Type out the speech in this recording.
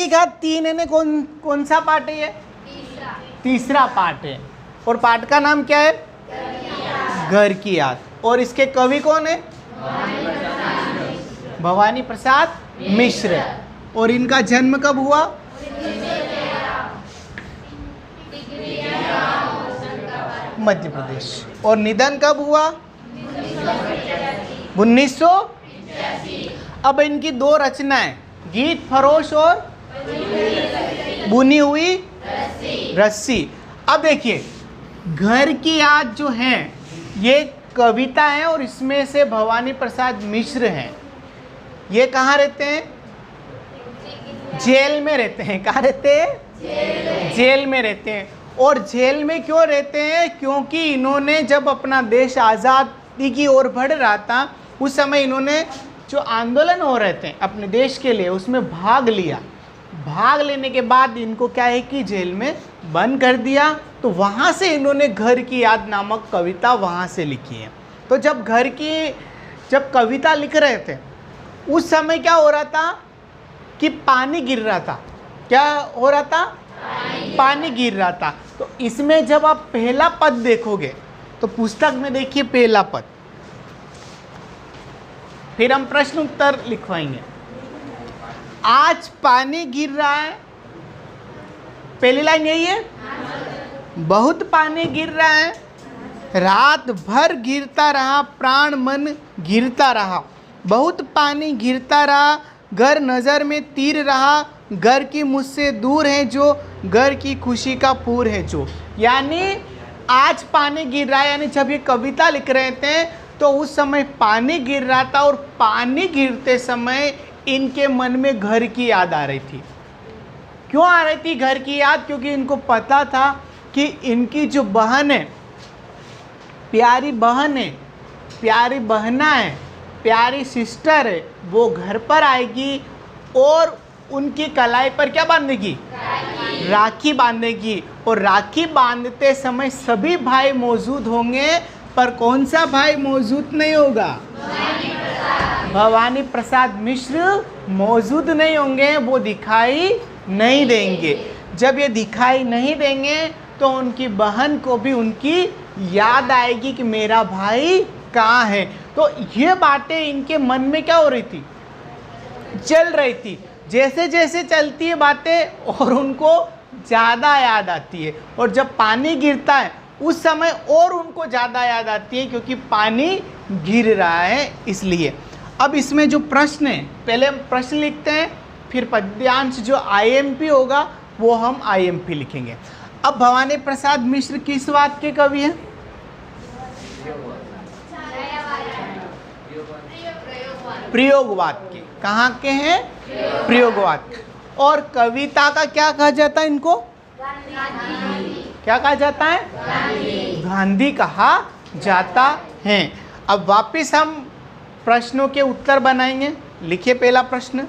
के घात 3 है, कौन सा पाठ है ये? तीसरा पाठ है। और पाठ का नाम क्या है? घर की याद। और इसके कवि कौन है? भवानी प्रसाद मिश्र। और इनका जन्म कब हुआ? मध्य प्रदेश। और निधन कब हुआ? 1900। अब इनकी दो रचनाएं, गीत फरोश और बुनी हुई रस्सी। अब देखिए, घर की याद जो है ये कविता है और इसमें से भवानी प्रसाद मिश्र हैं। ये कहाँ रहते हैं? जेल में रहते हैं। कहाँ रहते हैं? जेल में रहते हैं। और जेल में क्यों रहते हैं? क्योंकि इन्होंने जब अपना देश आज़ादी की ओर बढ़ रहा था उस समय इन्होंने जो आंदोलन हो रहे थे अपने देश के लिए उसमें भाग लिया। भाग लेने के बाद इनको क्या है कि जेल में बंद कर दिया। तो वहाँ से इन्होंने घर की याद नामक कविता वहाँ से लिखी है। तो जब कविता लिख रहे थे उस समय क्या हो रहा था कि पानी गिर रहा था। क्या हो रहा था? पानी गिर रहा था। तो इसमें जब आप पहला पद देखोगे तो पुस्तक में देखिए पहला पद, फिर हम प्रश्न उत्तर लिखवाएंगे। आज पानी गिर रहा है, पहली लाइन यही है। बहुत पानी गिर रहा है, रात भर गिरता रहा, प्राण मन गिरता रहा। बहुत पानी गिरता रहा, घर नज़र में तीर रहा, घर की मुझसे दूर है जो, घर की खुशी का पूर है जो। यानी आज पानी गिर रहा है, यानी जब ये कविता लिख रहे थे तो उस समय पानी गिर रहा था और पानी गिरते समय इनके मन में घर की याद आ रही थी। क्यों आ रही थी घर की याद? क्योंकि इनको पता था कि इनकी जो बहन है, प्यारी बहन है, प्यारी बहना है, प्यारी सिस्टर है, वो घर पर आएगी और उनकी कलाई पर क्या बांधेगी? राखी बांधेगी। और राखी बांधते समय सभी भाई मौजूद होंगे, पर कौन सा भाई मौजूद नहीं होगा? भवानी प्रसाद मिश्र मौजूद नहीं होंगे, वो दिखाई नहीं देंगे। जब ये दिखाई नहीं देंगे तो उनकी बहन को भी उनकी याद आएगी कि मेरा भाई कहाँ है। तो ये बातें इनके मन में क्या हो रही थी? चल रही थी। जैसे जैसे चलती है बातें और उनको ज़्यादा याद आती है। और जब पानी गिरता है उस समय और उनको ज़्यादा याद आती है क्योंकि पानी गिर रहा है इसलिए। अब इसमें जो प्रश्न है, पहले हम प्रश्न लिखते हैं, फिर पद्यांश जो आईएमपी होगा वो हम आईएमपी लिखेंगे। अब भवानी प्रसाद मिश्र किस बात के कवि हैं? प्रयोगवाद के। कहाँ के हैं? प्रयोगवाद। और कविता का क्या कहा जाता है इनको? क्या कहा जाता है? गांधी कहा जाता है। अब वापिस हम प्रश्नों के उत्तर बनाएंगे। लिखिए पहला प्रश्न।